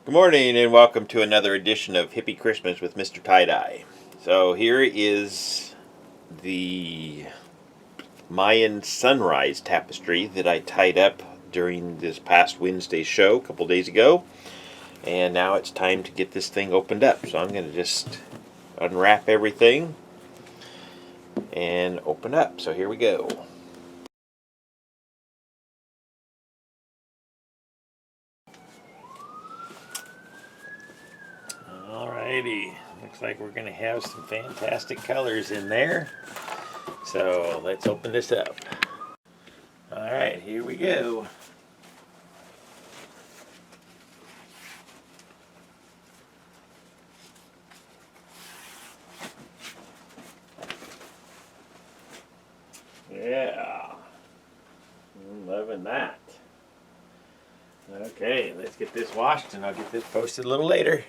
Good morning and welcome to another edition of Hippie Christmas with MrTieDye. So here is the Mayan Sunrise Tapestry that I tied up during this past Wednesday show a couple days ago. And now it's time to get this thing opened up. So I'm going to just unwrap everything and open up. So here we go. Alrighty, looks like we're going to have some fantastic colors in there. So let's open this up. Alright, here we go. Yeah, I'm loving that. Okay, let's get this washed and I'll get this posted a little later.